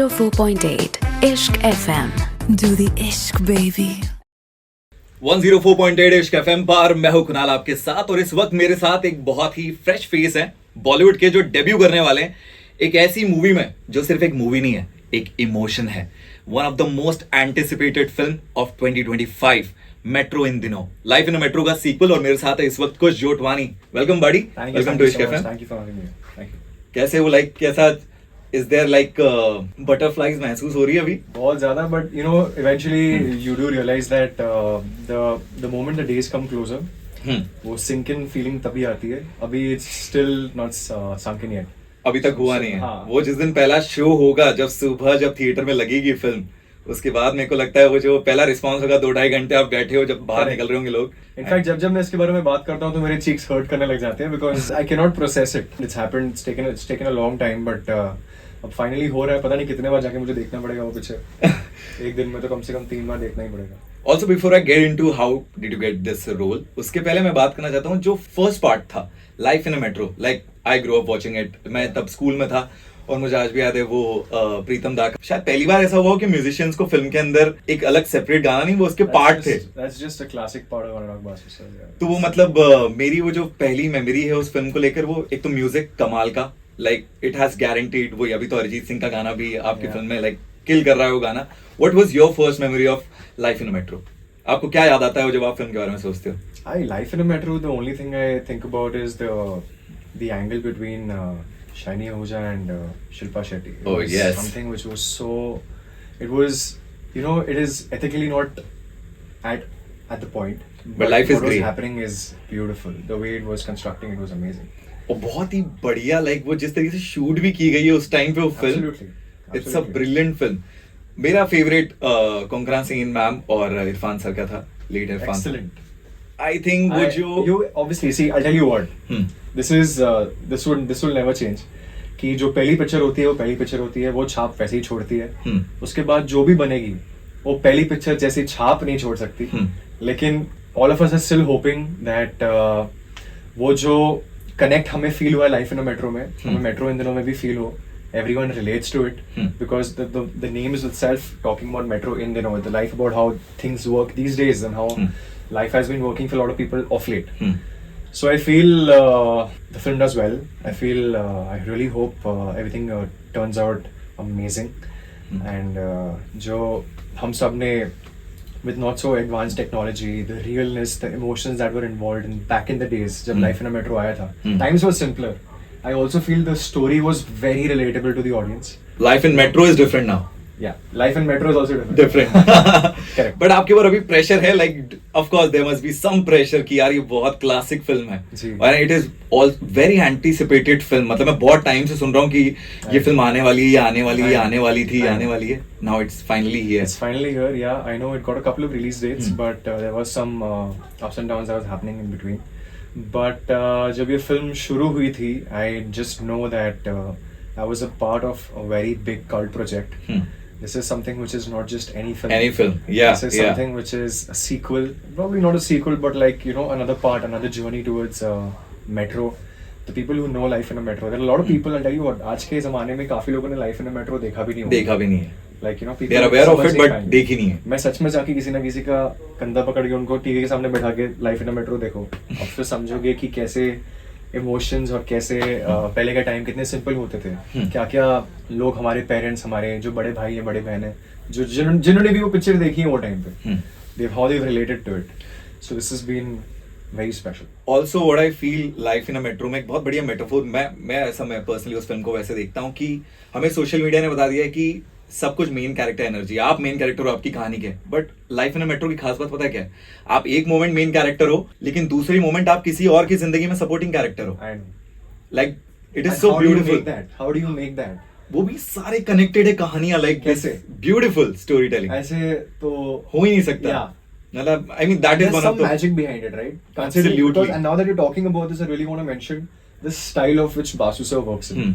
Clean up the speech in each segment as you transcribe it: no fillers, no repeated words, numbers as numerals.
104.8 Ishq FM. Do the Ishq baby. 104.8 इश्क FM पर मैं हूं कुणाल आपके साथ और इस वक्त मेरे साथ एक बहुत ही फ्रेश फेस है बॉलीवुड के जो डेब्यू करने वाले हैं एक ऐसी मूवी में जो सिर्फ एक मूवी नहीं है एक इमोशन है one of the most anticipated film of 2025 metro इन दिनों लाइफ इन मेट्रो का सीक्वल और मेरे साथ है इस वक्त Kush Jotwani welcome buddy welcome to Ishq FM thank you for having me thank you कैसे हो लाइक कैसा इज देयर लाइक बटरफ्लाइज महसूस हो रही है अभी बहुत ज्यादा but you know eventually you do realize that the moment the days come closer वो सिंक इन फीलिंग तभी आती है अभी it's still not sunk in yet अभी तक हुआ नहीं है हाँ. वो जिस दिन पहला शो होगा जब सुबह जब थिएटर में लगेगी फिल्म उसके बाद मेरे को लगता है वो जो पहला रिस्पांस होगा 2-2.5 घंटे आप बैठे हो जब बाहर निकल रहे होंगे लोग इनफैक्ट जब मैं इसके बारे में बात करता हूँ तो मेरे चीक्स हर्ट करने लग जाते हैं because I can not process it it's happened it's taken a long time but अब फाइनली हो रहा है पता नहीं कितने बार जाके मुझे देखना पड़ेगा वो पिक्चर एक दिन में तो कम से कम 3 बार देखना ही पड़ेगा also before I get into how did you get this role उसके पहले मैं बात करना चाहता हूँ जो फर्स्ट पार्ट था life in a metro like I grow up watching it मैं तब स्कूल में था और मुझे आज भी याद है वो प्रीतम दा शायद पहली बार ऐसा हुआ कि म्यूजिशियंस को फिल्म के अंदर एक अलग सेपरेट गाना नहीं वो उसके पार्ट थे That's just a classic part of Anurag Basu sir, yeah. तो वो मतलब मेरी वो जो पहली मेमोरी है उस फिल्म को लेकर वो एक तो म्यूजिक कमाल का लाइक इट हैज गारंटीड वो अभी तो अरिजीत सिंह का गाना भी आपकी फिल्म में लाइक किल कर रहा है वो गाना what was your first memory of life in a metro आपको क्या याद आता है जब आप फिल्म के बारे में सोचते हो Life in a Metro, the only thing I think about is the angle between Shaini Ahuja and Shilpa Shetty. It Oh, was yes. something which was so. It was, you know, it is ethically not at the point. But life is what great. was happening is beautiful. The way it was constructing, it was amazing. और बहुत ही बढ़िया like वो जिस तरीके से shoot भी की गई है उस टाइम पे वो film Absolutely. It's a brilliant film मेरा फेवरेट कोंकणा सिंह मैम और इरफान सर का था lead Irfan Excellent. I think वो जो You obviously see. I'll tell you what. This will never change. कि जो पहली पिक्चर होती है वो पहली पिक्चर होती है वो छाप वैसे ही छोड़ती है उसके बाद जो भी बनेगी वो पहली पिक्चर जैसी छाप नहीं छोड़ सकती लेकिन all of us are still hoping that वो जो कनेक्ट हमें फील हुआ लाइफ इन अ मेट्रो में हमें मेट्रो इन दिनों में भी फील हो everyone relates to it because the name is itself talking about metro in दिनों the life about how things work these days and how life has been working for a lot of people of late so I feel the film does well I feel I really hope everything turns out amazing and जो हम सब ने with not so advanced technology the realness the emotions that were involved in back in the days जब life in a metro आया था times were simpler I also feel the story was very relatable to the audience. Life in metro is different now Yeah, life in metro is also different. Different Correct. But आपके ऊपर अभी pressure है like of course there must be some pressure कि यार ये बहुत classic film है जी. और it is all very anticipated film मतलब मैं बहुत टाइम से सुन रहा हूँ कि ये फिल्म आने वाली है ये आने वाली है ये आने वाली थी ये आने वाली है now it's finally here It's finally here. Yeah, I know it got a couple of release dates, but there was some ups and downs that was happening in between. But जब ये फिल्म शुरू हुई थी, I just know that I was a part of a very big cult project. This is something which is not just any film. Any film, yeah, This is yeah. something which is a sequel. Probably not a sequel, but like you know, another part, another journey towards Metro. The people who know Life in a Metro. There are a lot of people. I'll tell you what. आज के ज़माने में काफी लोगों ने Life in a Metro देखा भी नहीं होगा. देखा भी नहीं है Like you know, the people are aware of समझ इट नहीं बट पाएंगे. देखी नहीं है मैं सच में जाके किसी ना किसी का कंधा पकड़ के उनको टीवी के सामने बैठा के लाइफ इन अ मेट्रो देखो अब फिर समझोगे कि कैसे इमोशंस और कैसे पहले का टाइम कितने सिंपल होते थे क्या क्या लोग हमारे पेरेंट्स हमारे जो बड़े भाई हैं बड़े बहन हैं जो जिन्होंने भी वो पिक्चर देखी है वो टाइम पे they've related to it so this has been very special. Also what I feel life in a metro में एक बहुत बढ़िया मेटाफोर मैं पर्सनली उस फिल्म को वैसे देखता हूँ कि हमें सोशल मीडिया ने बता दिया है कि सब कुछ मेन कैरेक्टर एनर्जी आप मेन कैरेक्टर हो आपकी कहानी के but life in a metro की खास बात पता है क्या है आप एक मोमेंट मेन कैरेक्टर हो लेकिन दूसरी मोमेंट आप किसी और की जिंदगी में सपोर्टिंग कैरेक्टर हो I know. Like it is And so how do you beautiful make that? How do you make that? वो भी सारे कनेक्टेड है कहानियां लाइक कैसे? ब्यूटीफुल स्टोरी टेलिंग ऐसे तो हो ही नहीं सकता Yeah. मतलब I mean that is there's one some of the magic behind it, right? Considering Absolutely. because, and now that you're talking about this, I really want to mention the style of which Basu sir works in.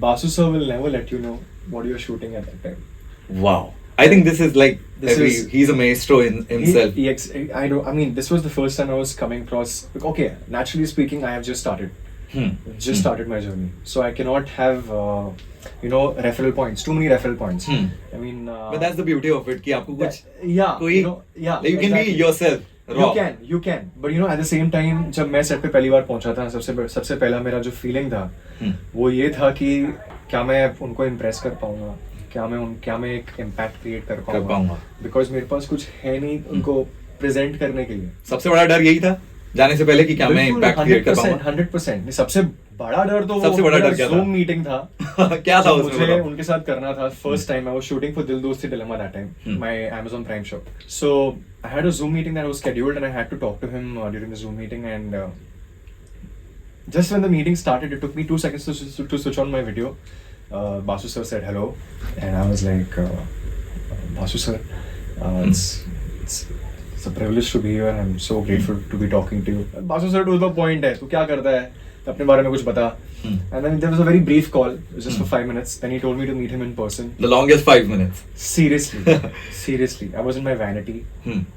Basu sir will never let you know what you're shooting at that time. wow I think this is like This is- he's a maestro in himself I mean, this was the first time I was coming across. Okay, naturally speaking, I have just started. Just started my journey, so I cannot have referral points, too many referral points. I mean, But that's the beauty of it कि आपको कुछ yeah, कोई like you can be yourself raw. You can, but at the same time, जब मैं set पे पहली बार पहुंचा था, सबसे पहला मेरा जो फीलिंग था वो ये था कि क्या मैं उनको इम्प्रेस कर पाऊंगा, क्या मैं एक इम्पैक्ट क्रिएट कर पाऊंगा, बिकॉज मेरे पास कुछ है नहीं उनको प्रेजेंट करने के लिए. सबसे बड़ा डर यही था जाने से पहले कि क्या मैं इम्पैक्ट क्रिएट कर पाऊंगा. 100%. सबसे बड़ा डर तो सबसे बड़ा डर क्या था? Zoom मीटिंग था. क्या था उसमें? मुझे उनके साथ करना था. First time I was shooting for दिल दोस्ती dilemma that time, my Amazon Prime show. So I had a Zoom meeting that was scheduled and I had to talk to him during the Zoom meeting, and just when the meeting started, it took me 2 seconds to switch on my video. Basu sir said hello, and I was like, Basu sir, it's a privilege to be here. I'm so grateful to be talking to you. Basu sir to the point है, तू क्या करता है? अपने बारे में कुछ बता. And then there was a very brief call, just for 5 minutes. Then he told me to meet him in person. The longest 5 minutes. Seriously, I was in my vanity,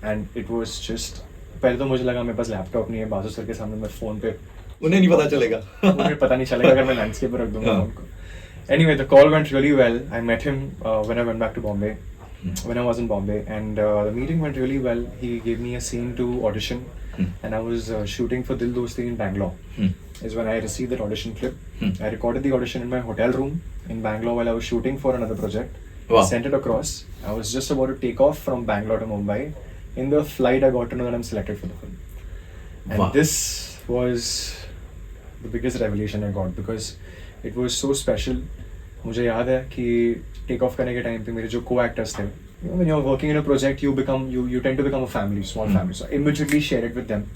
and it was just. पहले तो मुझे लगा मेरे पास laptop नहीं है, Basu sir के सामने मैं फोन पे. उन्हें नहीं पता चलेगा. उन्हें पता नहीं चलेगा अगर मैं लैंडस्केप पर रख दूंगा उनको. Anyway, the call went really well. I met him when I went back to Bombay. When I was in Bombay, and the meeting went really well. He gave me a scene to audition, and I was shooting for Dil Dosti in Bangalore. Is when I received that audition clip. I recorded the audition in my hotel room in Bangalore while I was shooting for another project. Wow. I sent it across. I was just about to take off from Bangalore to Mumbai. In the flight, I got to know that I'm selected for the film, and Wow. this was the biggest revelation I got because it was so special. मुझे याद है कि take off करने के time पे मेरे जो को-एक्टर्स थे, when you're working in a project, you tend to become a family, small family. So I immediately shared it with them.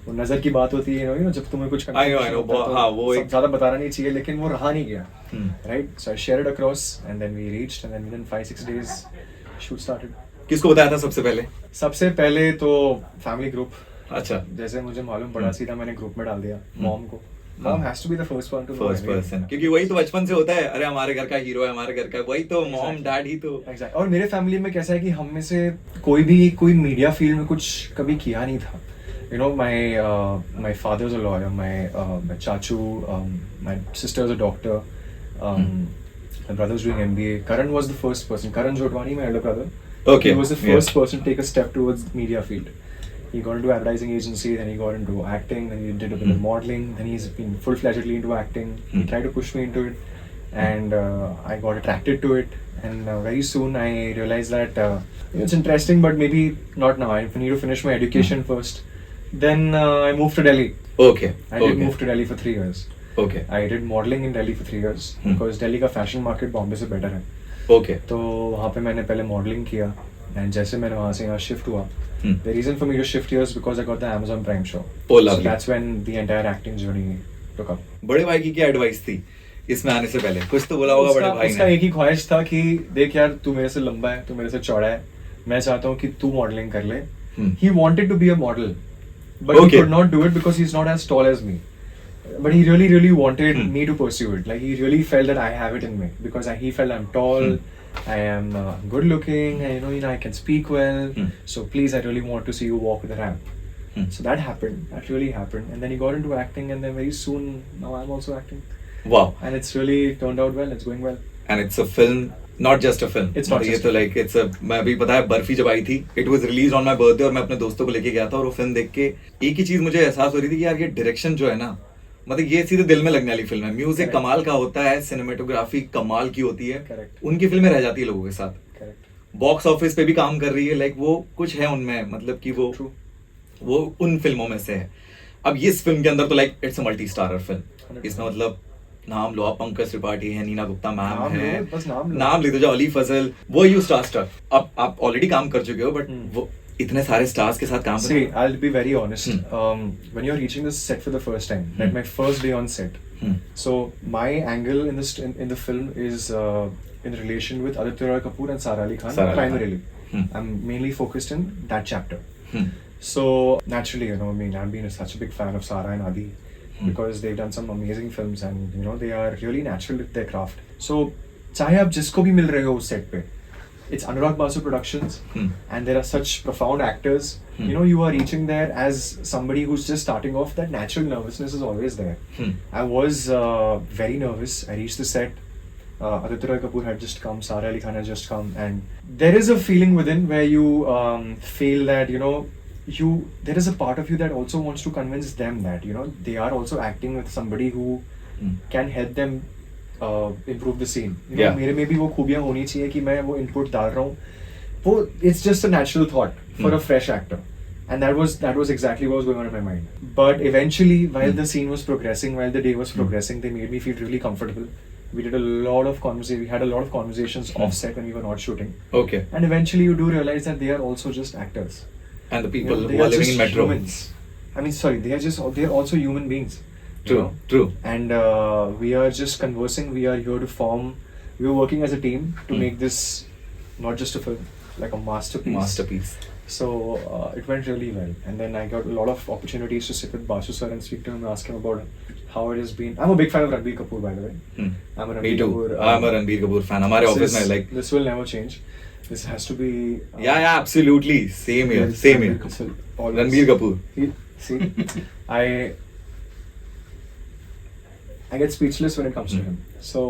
वो नजर की बात होती है, जब तुम्हें कुछ I know, वो एक ज़्यादा बताना नहीं चाहिए, लेकिन वो रहा नहीं गया, right? So I shared it across, and then we reached, and then within 5-6 days, shoot started. किसको बताया था सबसे पहले? सबसे पहले तो फैमिली ग्रुप. अच्छा. जैसे मुझे मालूम पड़ा सीधा मैंने ग्रुप में डाल दिया मॉम को. Mom has to be the first one to know. First person. क्योंकि वही तो बचपन से होता है, अरे हमारे घर का हीरो है, हमारे घर का, वही तो मॉम डैड ही तो. Exactly. और मेरे फैमिली में कैसा है कि हम में से कोई मीडिया फील्ड में कुछ कभी किया नहीं था. My father is a lawyer, my chachu, my sister is a doctor, my brother is doing MBA. Karan was the first person. Karan Jotwani, my elder brother. Okay. He was the first person to take a step towards media field. He got into advertising agency, then he got into acting, then he did a bit of modeling, then he's been full-fledgedly into acting. He tried to push me into it, and I got attracted to it. And very soon I realized that it's interesting, but maybe not now. I need to finish my education first. Then I moved to Delhi. Okay. I did move to Delhi for 3 years. Okay. I did modeling in Delhi for 3 years because Delhi का fashion market Bombay से better है. Okay. तो वहाँ पे मैंने पहले modeling किया, and जैसे मैंने वहाँ से यहाँ shift हुआ. The reason for me to shift here is because I got the Amazon Prime show. Oh, lovely. So that's when the entire acting journey took up. बड़े भाई की क्या एडवाइस थी इसमें आने से पहले? कुछ तो बोला होगा बड़े भाई ने. उसका एक ही ख्वाहिश था कि देख यार, तू मेरे से लंबा है, तू मेरे से चौड़ा है, मैं चाहता हूँ कि तू मॉडलिंग कर ले. He wanted to be a model, but he could not do it because he's not as tall as me. But he really wanted me to pursue it. Like he really felt that I have it in me because he felt I'm tall. I am good looking, and I can speak well. So please, I really want to see you walk the ramp. So that happened. That really happened. And then he got into acting, and then very soon, now I'm also acting. Wow. And it's really turned out well. It's going well. And it's a film, not just a film. It's not ये just तो like it's a. मैं अभी पता है बर्फी जब आई थी, it was released on my birthday और मैं अपने दोस्तों को लेके गया था और वो फिल्म देख के एक ही चीज मुझे एहसास हो रही थी कि यार ये डायरेक्शन जो है ना, मतलब ये सीधे दिल में लगने वाली फिल्म है. म्यूजिक कमाल का होता है, सिनेमेटोग्राफी कमाल की होती है. Correct. उनकी फिल्में रह जाती है लोगों के साथ. Correct. बॉक्स ऑफिस पे भी काम कर रही है, लाइक वो कुछ है उनमें, मतलब कि वो उन फिल्मों में से है. अब इस फिल्म के अंदर तो like it's a multi starrer film. इसमें मतलब नाम लो आप, पंकज त्रिपाठी है, नीना गुप्ता मैम है, नाम ले दो जाओ, अली फजल, वो यू स्टार स्टफ. अब आप ऑलरेडी काम कर चुके हो, बट वो इतने सारे स्टार्स के साथ काम कर. See, I'll be very honest. When you're reaching the set for the first time, like my first day on set, so my angle in the film is in relation with Aditya Roy Kapoor and Sara Ali Khan primarily. I'm mainly focused in that chapter. So naturally, I've been such a big fan of Sara and Adi because they've done some amazing films, and they are really natural with their craft. So चाहे आप जिसको भी मिल रहे हो उस set पे, it's Anurag Basu Productions, Hmm. and there are such profound actors. Hmm. You know, you are reaching there as somebody who's just starting off. That natural nervousness is always there. Hmm. I was very nervous. I reached the set. Aditya Roy Kapoor had just come, Sara Ali Khan had just come, and there is a feeling within where you feel that there is a part of you that also wants to convince them that they are also acting with somebody who Hmm. can help them improve the scene. Yeah. मेरे में भी वो खूबियाँ होनी चाहिए कि मैं वो input डाल रहा हूँ. वो it's just a natural thought for a fresh actor. And that was exactly what was going on in my mind. But eventually, while the scene was progressing, while the day was progressing, they made me feel really comfortable. We did a lot of conversation. We had a lot of conversations off set when we were not shooting. Okay. And eventually, you do realize that they are also just actors. And the people they who are living just in Metro. humans. I mean, sorry, they are also human beings. True. True. And we are just conversing. We are here to form. We were working as a team to make this not just a film, like a masterpiece. So it went really well, and then I got a lot of opportunities to sit with Basu sir and speak to him, ask him about how it has been. I'm a big fan of Ranbir Kapoor, by the way. Hmm. I'm a Me Ranbir too. Kapoor. I'm a Ranbir Kapoor fan. हमारे office में like. This will never change. This has to be. Yeah, absolutely. Same here. Same here. This will always- Ranbir Kapoor. See, I get speechless when it comes to him. So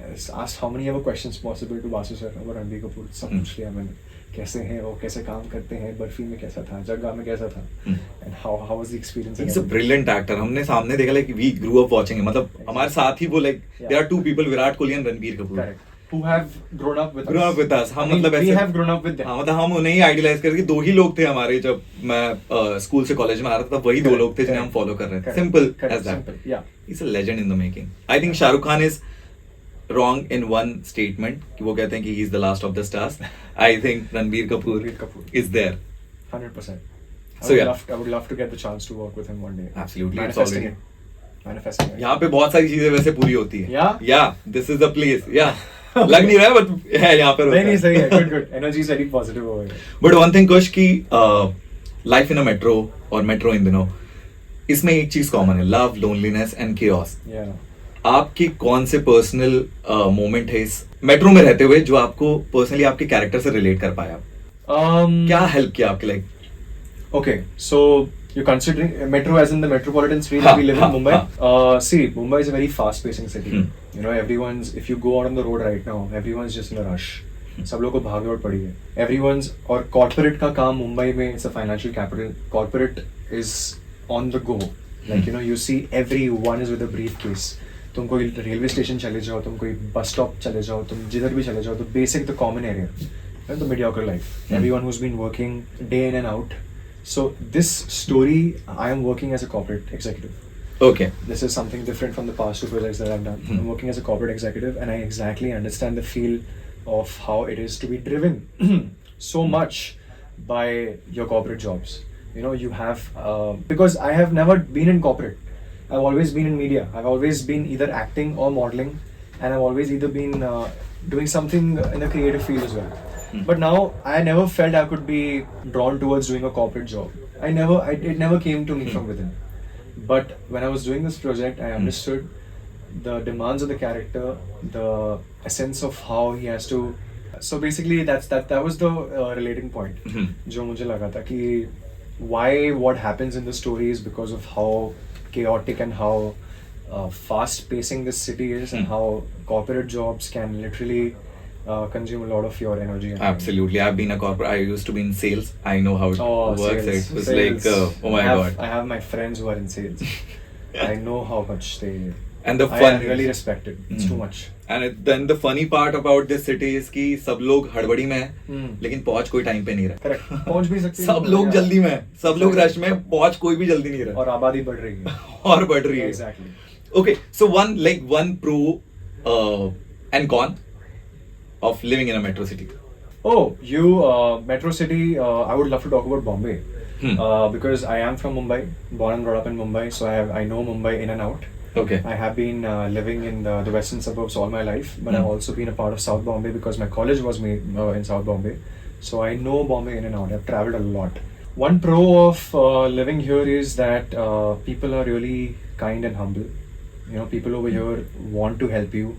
I was asked how many ever questions possible to Basu sir about Ranbir Kapoor. सब पूछ लिया मैंने. कैसे हैं वो, कैसे काम करते हैं, बर्फी में कैसा था, जग्गा में कैसा था, and how was the experience? He's a brilliant actor. हमने सामने देखा like we grew up watching him. मतलब हमारे साथ ही वो like there are two people, Virat Kohli and Ranbir Kapoor. Correct. Who have grown up with us. हम I mean, मतलब we ऐसे have grown up with them. हाँ मतलब हम उन्हें ही आइडियलाइज करके दो ही लोग थे हमारे जब मैं स्कूल से कॉलेज में आ रहा था, वही दो लोग थे जिन्हें हम फॉलो कर रहे थे. Simple as that. Yeah. He's a legend in the making. I think Shahrukh Khan is wrong in one statement कि वो कहते हैं कि he is the last of the stars. I think Ranbir Kapoor is there. 100%. So, yeah. I would love to get the chance to work with him one day. Absolutely, it's Manifesting already- it. Manifesting it. यहाँ पे बहुत सारी चीजें वैसे पूरी होती है. Yeah? Yeah, this is the place. Yeah. लग नहीं रहा है but है यहाँ पर. नहीं सही है. Good. Energy is very positive over here. But one thing कुश कि life in a metro और metro इन दिनों इसमें एक चीज कॉमन है, love, loneliness and chaos. Yeah. आपकी कौन से पर्सनल मोमेंट है इस मेट्रो में रहते हुए जो आपको पर्सनली आपके कैरेक्टर से रिलेट कर पाया? क्या हेल्प किया आपके like? Okay, so you're considering metro as in the metropolitan street Ha, that we live ha, in Mumbai. See, Mumbai is a very fast-pacing city. Hmm. If you go out on the road right now, everyone's just in a rush. सब लोगों को भाग दौड़ पड़ी है. Everyone's और corporate का काम मुंबई में, it's a financial capital. Corporate is on the go. Like you see everyone is with a briefcase. तुम कोई रेलवे स्टेशन चले जाओ, तुम कोई बस स्टॉप चले जाओ, तुम जिधर भी चले जाओ, तो basic the common area, the mediocre life. Everyone who's been working day in and out. So this story, I am working as a corporate executive. Okay. This is something different from the past two projects that I've done. I'm working as a corporate executive, and I exactly understand the feel of how it is to be driven so much by your corporate jobs. You have because I have never been in corporate. I've always been in media. I've always been either acting or modeling, and I've always either been doing something in a creative field as well. But now I never felt I could be drawn towards doing a corporate job. It never came to me from within. But when I was doing this project, I understood the demands of the character, the essence of how he has to. So basically, that was the relating point. जो मुझे लगा था कि what happens in the story is because of how chaotic and how fast pacing this city is, and how corporate jobs can literally consume a lot of your energy. And Absolutely. I've been a corporate. I used to be in sales. I know how it works. Sales. It was Sales. like, oh my god. I have my friends who are in sales. I know how much they. And the I fun. really respect it. It's too much. then the funny part about this city is कि सब लोग हड़बड़ी में हैं, लेकिन पहुंच कोई time पे नहीं रहा. Correct. पहुंच भी सकते हैं. सब लोग जल्दी में हैं, सब लोग रश में, पहुंच कोई भी जल्दी नहीं रहा. और आबादी बढ़ रही है. और बढ़ रही है. Exactly. Okay, so one pro and con of living in a metro city. Oh, Metro City. I would love to talk about Bombay. Because I am from Mumbai, born and brought up in Mumbai, so I know Mumbai in and out. Okay. I have been living in the western suburbs all my life, but I've also been a part of South Bombay because my college was made in South Bombay. So I know Bombay in and out. I've traveled a lot. One pro of living here is that people are really kind and humble. People over here want to help you.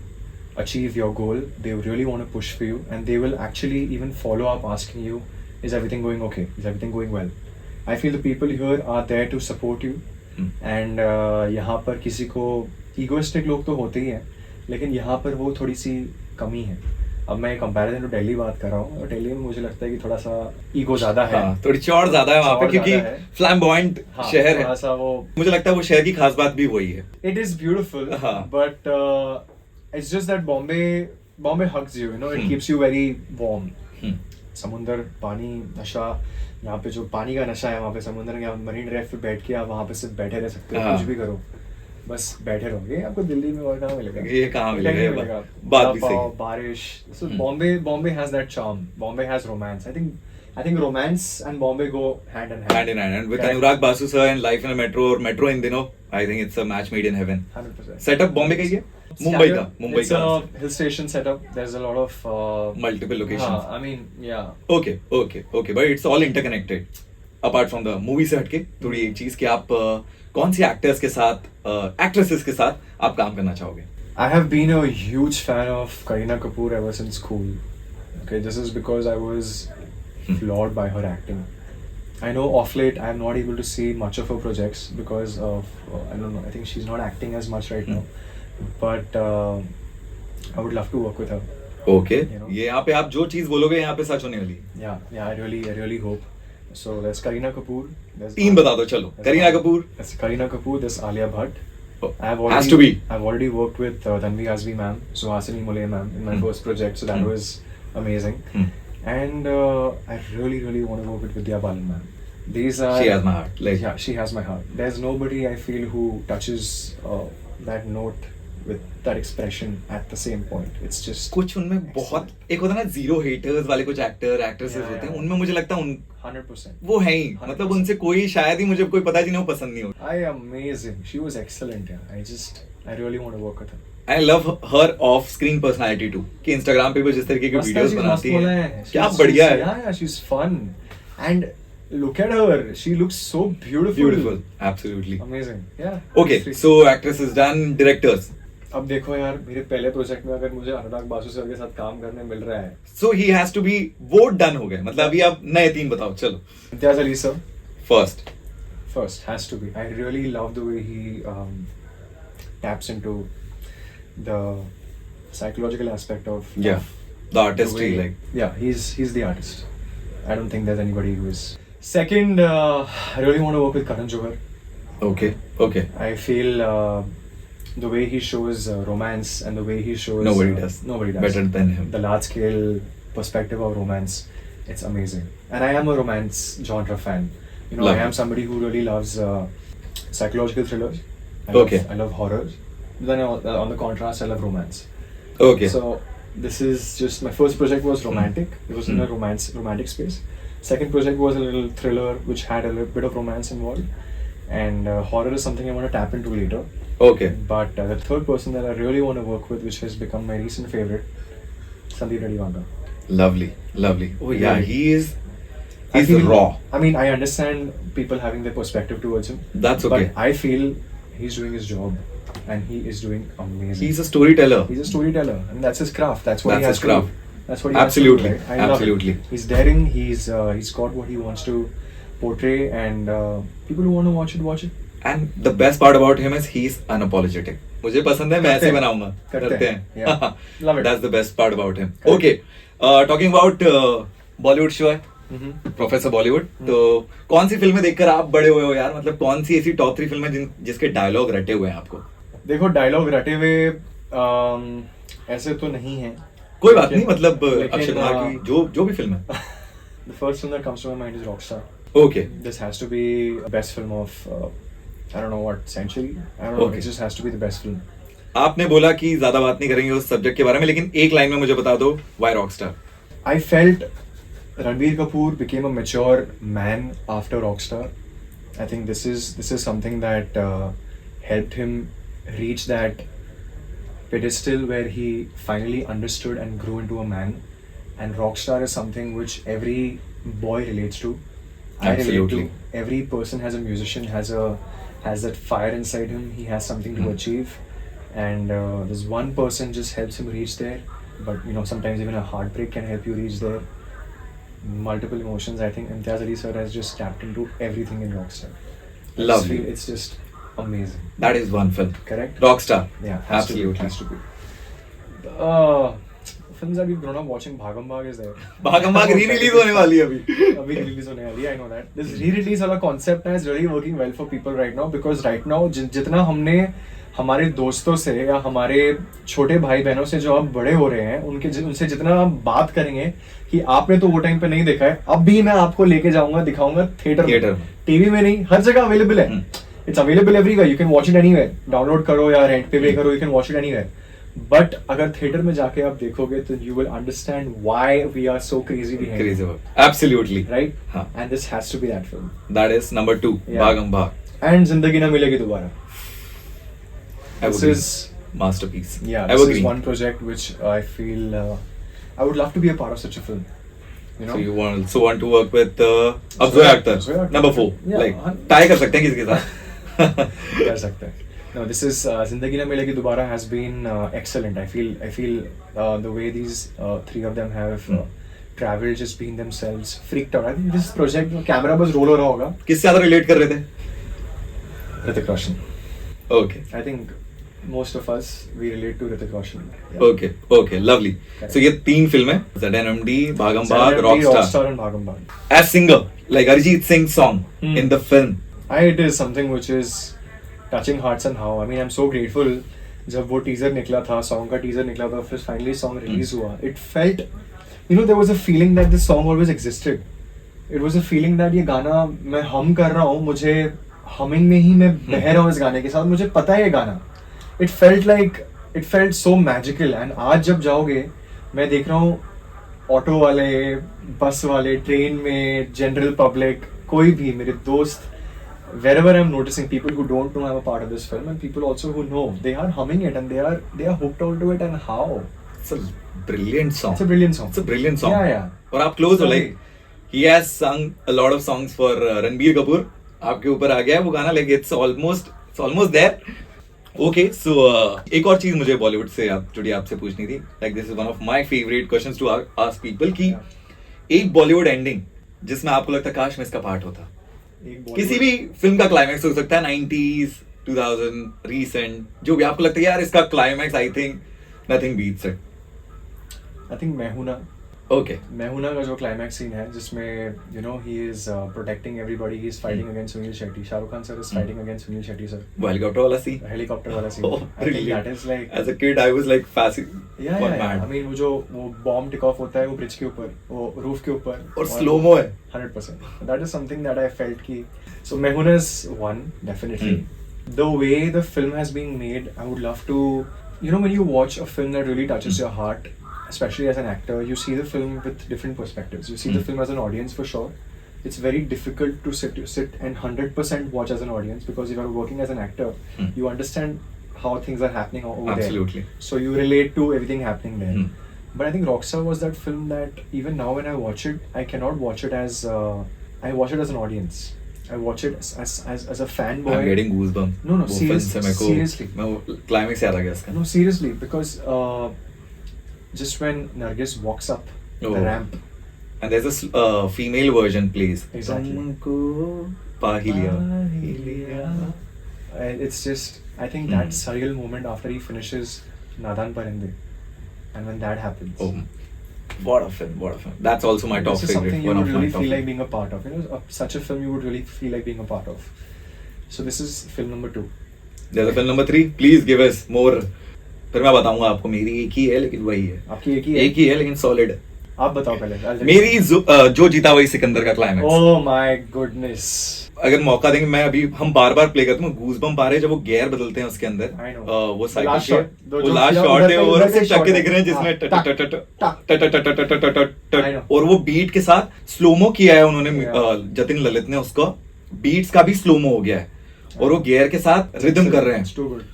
achieve your goal. They really want to push for you, and they will actually even follow up asking you, is everything going okay? Is everything going well? I feel the people here are there to support you. And यहाँ पर किसी को egoistic लोग तो होते ही हैं, लेकिन यहाँ पर वो थोड़ी सी कमी है. अब मैं कंपैरिजन टू दिल्ली बात कर रहा हूँ, और दिल्ली में मुझे लगता है कि थोड़ा सा ईगो ज्यादा है. थोड़ी चौड़ ज्यादा है वहाँ पे, क्योंकि फ्लैम्बॉयंट शहर है. थोड़ा सा वो, मुझे लगता है वो शहर की खास बात भी वही है. It is beautiful, but it's just that Bombay hugs you, you know, it keeps you very warm. समुंदर, पानी, नशा, यहाँ पे जो पानी का नशा है वहाँ पे समुंदर या मरीन ड्राइव पे बैठ के आप वहाँ पे सिर्फ बैठे रह सकते हो, कुछ भी करो, बस बैठे रहोगे. आपको दिल्ली में और कहाँ मिलेगा? ये कहाँ मिलेगा? बात भी सही. बारिश. So Bombay has that charm. Bombay has romance. I think romance and Bombay go hand in hand. Hand in hand. And with Anurag Basu sir and Life in a Metro और Metro in दिनों, I think it's a match made in heaven. 100%. Setup Bombay का ही है? मुंबई का. It's a hill station setup. There's a lot of multiple locations. I mean, yeah. Okay. But it's all interconnected. Apart from the movie से हटके थोड़ी एक चीज कि आप कौन सी एक्टर्स के साथ, एक्ट्रेसेस के साथ आप काम करना चाहोगे? I have been a huge fan of Kareena Kapoor ever since school. Okay, this is because I was floored by her acting. I know off late I am not able to see much of her projects because of I don't know. I think she's not acting as much right now. But I would love to work with her. Okay. You know? ये यहाँ पे आप जो चीज बोलोगे यहाँ पे सच होने वाली. Yeah. I really hope. So there's Kareena Kapoor. तीन बता दो चलो. Kareena Kapoor. There's Kareena Kapoor. There's Alia Bhatt. Has to be. I've already worked with Tanvi Azmi ma'am, Suhasini Mole ma'am in my first project, so that was amazing. And I really want to work with Vidya Balan ma'am. These are. She has my heart. Yeah, she has my heart. There's nobody I feel who touches that note with that expression at the same point. It's just. कुछ उनमें बहुत एक होता है ना zero haters वाले कुछ actor actresses होते हैं, उनमें मुझे लगता है 100%. वो है ही, मतलब उनसे कोई शायद ही मुझे कोई पता ही नहीं हो पसंद नहीं हो. Amazing. She was excellent. Yeah. I really want to work with her. I love her off screen personality too. कि इंस्टाग्राम पे भी जिस तरीके की वीडियोस बनाती है, क्या बढ़िया है. Yeah, she's fun. And look at her. She looks so beautiful. Absolutely. Amazing. Yeah. Okay, so actress is done, directors. अब देखो यार, मेरे पहले प्रोजेक्ट में अगर मुझे अनुराग बासु सर के साथ काम करने मिल रहा है, so he has to be, वो डन हो गए, मतलब अभी आप नए तीन बताओ चलो. Imtiaz Ali sir first has to be. I really love the way he taps into the psychological aspect of the artistry, like he's the artist. I don't think there's anybody who is. Second, I really want to work with Karan Johar. Okay. I feel the way he shows romance and the way he shows nobody does better than him. The large scale perspective of romance, it's amazing. And I am a romance genre fan. You know, I am somebody who really loves psychological thrillers. I love horrors. Then on the contrast, I love romance. Okay. So this is just my first project was romantic. It was in a romantic space. Second project was a little thriller which had a little bit of romance involved. And horror is something I want to tap into later. Okay. But the third person that I really want to work with, which has become my recent favorite, Sandeep Reddy Vanga. Lovely. Oh yeah, he's raw. I mean, I understand people having their perspective towards him. That's okay. But I feel he's doing his job, and he is doing amazing. He's a storyteller. And that's his craft. That's what he has to do. That's what he Absolutely. has to do. Right? I love it. He's daring. He's got what he wants to portray, and people who want to watch it. And the best part about him is he's unapologetic. मुझे पसंद है, मैं ऐसे बनाऊंगा. करते हैं. Yeah. Love it. That's the best part about him. Okay. Talking about Bollywood show है. Professor Bollywood. तो कौन सी फिल्में देखकर आप बड़े हुए हो यार? मतलब कौन सी ऐसी टॉप 3 फिल्में जिसके डायलॉग रटे हुए हैं आपको? देखो, डायलॉग रटे हुए ऐसे तो नहीं है. कोई बात नहीं, मतलब अक्षय कुमार की जो भी फिल्म है. The first film that comes to my mind is Rockstar. Okay. This has to be the best film of I don't know what century. I don't know. Okay. It just has to be the best film. आपने बोला कि ज्यादा बात नहीं करेंगे उस subject के बारे में, लेकिन एक लाइन में मुझे बता दो, why Rockstar? I felt Ranbir Kapoor became a mature man after Rockstar. I think this is something that helped him reach that pedestal where he finally understood and grew into a man. And Rockstar is something which every boy relates to. Absolutely. I relate to. Every person has a musician has that fire inside him. He has something to achieve, and this one person just helps him reach there. But you know, sometimes even a heartbreak can help you reach there. Multiple emotions. I think Imtiaz Ali sir has just tapped into everything in Rockstar. I just Lovely. feel it's just amazing. That is one film. Correct? Rockstar. Yeah, has to be, Absolutely. has to be. Films that we've grown up watching, Bhagam Bhag is there. भागम भाग re-release होने वाली है अभी. अभी release होने वाली है, I know that. This re-release वाला concept is really working well for people right now because right now जितना हमने हमारे दोस्तों से या हमारे छोटे भाई बहनों से जो अब बड़े हो रहे हैं उनसे जितना हम बात करेंगे कि आपने तो वो टाइम पे नहीं देखा है, अब भी मैं आपको लेके जाऊंगा, दिखाऊंगा थिएटर में, टीवी में नहीं, हर जगह अवेलेबल है. It's available everywhere, you can watch it anywhere. Download करो या रेंट पे करो, you can watch it anywhere. But अगर थिएटर में जाके आप देखोगे तो you will understand why we are so crazy behind. Crazy work. Absolutely. Right. हाँ. And this has to be that film. That is number 2. Yeah. Bhagam Bhag. And जिंदगी ना मिलेगी दोबारा. This Evergreen. is Masterpiece. yeah, this Evergreen. is one project which I feel I would love to be a part of such a film. You know? So you also want to work with अब Zoya Akhtar. Zoya Akhtar. Number 4. Yeah. Like tie कर सकते हैं किसी के साथ. कर सकते हैं. No, this is जिंदगी ना मिलेगी दोबारा has been excellent. I feel the way these three of them have traveled, just being themselves, freaked out. I think this project camera बस roll हो रहा होगा. किससे ज्यादा relate कर रहे थे? Hrithik Roshan. Okay. I think most of us we relate to Hrithik Roshan. Yeah. Okay. Okay. Lovely. Correct. So ये 3 फिल्में ZNMD, भागम भाग, ZNMD, Rockstar. Rockstar and Bhagam Bhag. As singer, like Arijit Singh's song in the film. It is something which is touching hearts and how. I mean, I'm so grateful. जब वो teaser निकला था, song का teaser निकला था, फिर finally song release हुआ. It felt, you know, there was a feeling that this song always existed. It was a feeling that ये गाना मैं हम कर रहा हूँ, मुझे हमिंग में ही मैं बह रहा हूँ इस गाने के साथ, मुझे पता है ये गाना. It felt so magical. And आज जब जाओगे, मैं देख रहा हूँ ऑटो वाले, बस वाले, ट्रेन में, जनरल पब्लिक, कोई भी मेरे दोस्त, wherever I'm noticing people who don't know I'm a part of this film, and people also who know, they are humming it and they are hooked onto it. And how? It's a brilliant song. It's a brilliant song. It's a brilliant song. Yeah, yeah. और आप close हो, Sorry. like he has sung a lot of songs for Ranbir Kapoor. आपके ऊपर आ गया है वो गाना, like it's almost there. Okay, so एक और चीज मुझे बॉलीवुड से जुड़ी आपसे पूछनी थी. Like this is one of my favorite questions to ask people कि एक बॉलीवुड एंडिंग जिसमें आपको लगता है काश मैं इसका पार्ट होता. किसी भी फिल्म का क्लाइमैक्स हो सकता है, 90s, 2000, recent, जो भी आपको लगता है यार इसका climax, I think nothing beats it. I think मैं हूं ना. ओके. मैं हूं ना का जो क्लाइमैक्स सीन है जिसमें you know he is protecting everybody, he is fighting against Sunil Shetty. Shahrukh Khan sir is fighting against Sunil Shetty sir. वो हेलीकॉप्टर वाला सीन. हेलीकॉप्टर वाला scene. Oh, I think brilliant. that is like, As a kid, I was like fascinated. yeah. mad. I mean वो bomb take off होता है वो bridge के ऊपर, वो रूफ के ऊपर, और स्लो मो है. 100%. That is something that I felt ki. So Mehuna is one, definitely. The way the film has been made, I would love to, you know, when you watch a film that really touches your heart, especially as an actor, you see the film with different perspectives. You see the film as an audience for sure. It's very difficult to sit and 100% watch as an audience, because if you're working as an actor, you understand how things are happening over Absolutely. there. So you relate to everything happening there. But I think Rockstar was that film that even now when I watch it, I cannot watch it as I watch it as an audience. I watch it as a fanboy. I'm getting goosebumps. No, वो seriously, film से मेरे को seriously. मैं वो climax याद आ गया इसका. No, seriously, because just when Nargis walks up the ramp, and there's a female version plays. Exactly. तुमको पा ही लिया. It's just, I think that surreal moment after he finishes Nadan Parinde, and when that happens, Oh, what a film! What a film! That's also my top this is favorite. something you One would of my really top feel like favorite. being a part of. You know, such a film you would really feel like being a part of. So this is film number 2. There's a film number 3. Please give us more. फिर मैं बताऊंगा आपको. मेरी एक ही है लेकिन वही है. आपकी एक ही है? एक ही है लेकिन सॉलिड है. आप बताओ पहले. मेरी जो जीता वही सिकंदर का क्लाइमैक्स. Oh my goodness. अगर मौका देंगे, मैं अभी हम बार-बार प्ले करते हैं. गूज़बम्प आ रहे हैं जब वो गियर बदलते हैं उसके अंदर. I know. वो The last साइकिल shot. के वो लास्ट शॉट है और सिर्फ चक्के दिख रहे हैं जिसमें I know. और वो बीट के साथ स्लोमो किया है उन्होंने. जतिन ललित ने उसको बीट्स का भी स्लोमो हो गया है और वो गियर के साथ रिदम कर रहे हैं. It's too good.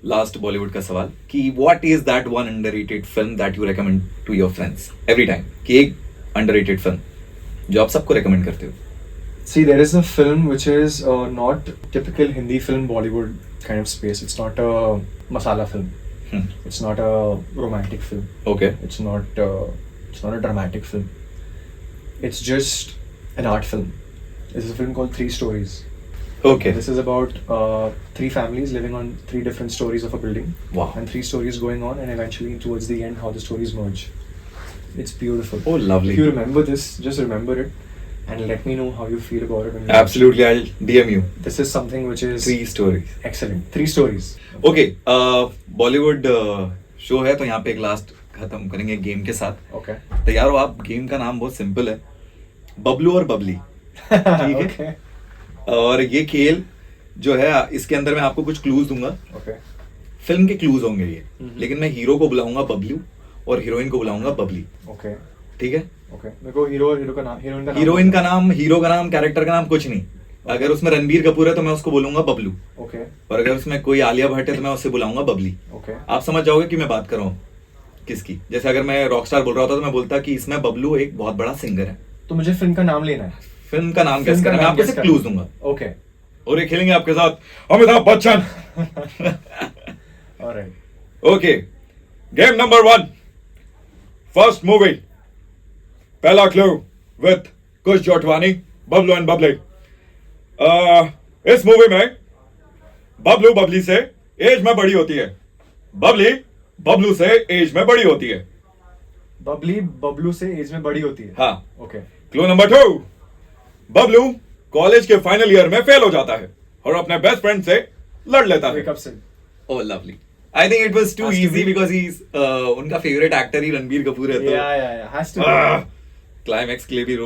Last Bollywood का सवाल कि what is that one underrated film that you recommend to your friends every time, कि एक अंडररेटेड फिल्म जो आप सबको रेकमेंड करते हो. See, there is a film which is not typical Hindi film Bollywood kind of space. It's not a masala film. It's not a romantic film. Okay. It's not a dramatic film. It's just an art film. This is a film called Three Stories. Okay. This is about three families living on three different stories of a building. Wow. And three stories going on, and eventually towards the end, how the stories merge. It's beautiful. Oh, lovely. If you remember this, just remember it, and let me know how you feel about it. When you Absolutely, I'll DM you. This is something which is 3 stories. excellent. 3 stories. Okay Bollywood show है तो यहाँ पे एक last खत्म करेंगे game के साथ. Okay. तैयार हो आप? गेम का नाम बहुत सिंपल है, बबलू और बबली. ठीक है. Okay. और ये खेल जो है इसके अंदर मैं आपको कुछ क्लूज दूंगा. Okay. फिल्म के क्लूज होंगे ये, लेकिन मैं हीरो को बुलाऊंगा बबलू और हीरोइन को बुलाऊंगा बबली. Okay. ठीक है. Okay. मेरे को हीरो का नाम, हीरोइन का नाम, हीरो का नाम, कैरेक्टर का नाम कुछ नहीं. अगर उसमें रणबीर कपूर है तो मैं उसको बोलूंगा बबलू. Okay. और अगर उसमें कोई आलिया भट्ट है तो मैं उससे बुलाऊंगा बबली. Okay. आप समझ जाओगे कि मैं बात कर रहा हूँ किसकी. जैसे अगर मैं रॉकस्टार बोल रहा होता तो मैं बोलता कि इसमें बबलू एक बहुत बड़ा सिंगर है. तो मुझे फिल्म का नाम लेना है. फिल्म का नाम फिल्म कैसे का करना है? मैं नाम आपको guess सिर्फ करना क्लूज है. दूंगा. Okay. और ये खेलेंगे आपके साथ Amitabh Bachchan. Alright. Okay, game number 1, first movie. पहला clue with Kush Jotwani, Bablu and Babli. इस मूवी में बबलू बबली से एज में बड़ी होती है, बबली बबलू से एज में बड़ी होती है. बबली बबलू से एज में बड़ी होती है. हाँ. Okay. Clue number 2, Bablu college के फाइनल ईयर में फेल हो जाता है और अपने बेस्ट फ्रेंड से लड़ लेता है. Wake up sin. Oh, lovely. I think it was too Has to easy be. because he's उनका फेवरेट एक्टर ही रणबीर कपूर है तो Yeah. Has to be. Climax के लिए भी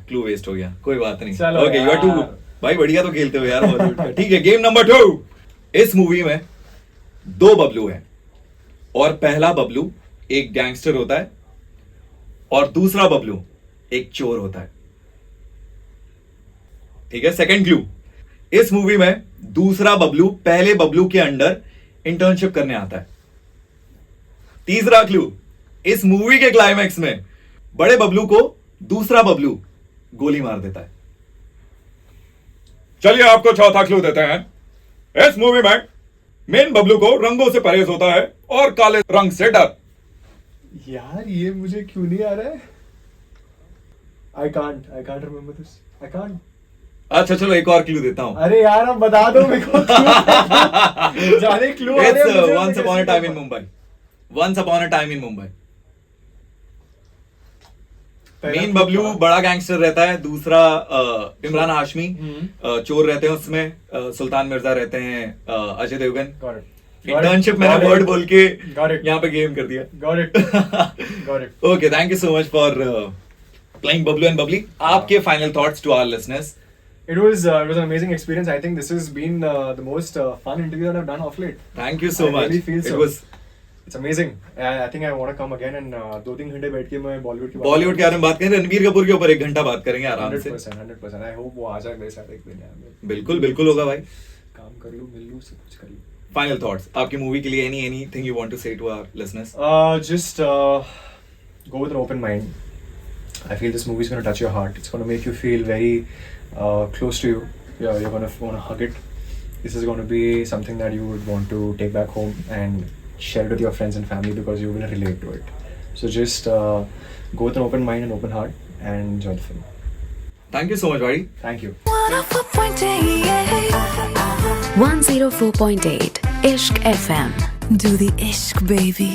क्लू वेस्ट हो गया. कोई बात नहीं. चलो ओके, यू आर टू यार. भाई बढ़िया तो खेलते हो यार बॉलीवुड का. ठीक है, गेम नंबर 2. इस मूवी में 2 बबलू हैं और पहला बबलू एक गैंगस्टर होता है और दूसरा बबलू एक चोर होता है. ठीक है. सेकंड क्लू, इस मूवी में दूसरा बबलू पहले बबलू के अंडर इंटर्नशिप करने आता है. तीसरा क्लू, इस मूवी के क्लाइमैक्स में बड़े बबलू को दूसरा बबलू गोली मार देता है. चलिए आपको चौथा क्लू देते हैं. इस मूवी में मेन बबलू को रंगों से परहेज होता है और काले रंग से डर. यार ये मुझे क्यों नहीं आ रहा है. I can't remember this. I can't. अच्छा चलो एक और क्लू देता हूं. अरे यार अब बता दो मेरे को. जाने क्लू आ रहे हैं मुझे. Once upon a time in Mumbai. Once upon a time in Mumbai. Main Bablu बड़ा गैंगस्टर रहता है, दूसरा इमरान हाशमी चोर रहते हैं उसमें, सुल्तान मिर्जा रहते हैं, अजय देवगन. इंटर्नशिप मैंने वर्ड बोल के यहाँ पे गेम कर दिया. Got it. Okay, thank you so much for playing Bablu and Babli. आपके final thoughts to our listeners. It was an amazing experience. I think this has been the most fun interview that I've done off late. Thank you so I much. really feel It so. was It's amazing. I think I want to come again and 2-3 घंटे बैठ के मैं बॉलीवुड की बॉलीवुड के बारे में बात करेंगे. रणबीर कपूर के ऊपर 1 घंटा बात करेंगे आराम से. 100%. I hope वो आ जाए मेरे साथ एक दिन यार. मैं बिल्कुल बिल्कुल होगा भाई. काम कर लूँ, मिल लूँ, सब कुछ कर लूँ. फाइनल थॉट्स आपकी मूवी के लिए, anything you want to say to our listeners? Just go with an open mind. I feel this movie is going to touch your heart. It's going to make you feel very close to you. Yeah, you're going to want to hug it. This is going to be something that you would want to take back home and share it with your friends and family because you will relate to it. So just go with an open mind and open heart and enjoy the film. Thank you so much, buddy. Thank you. 104.8 Ishq FM. Do the Ishq, baby.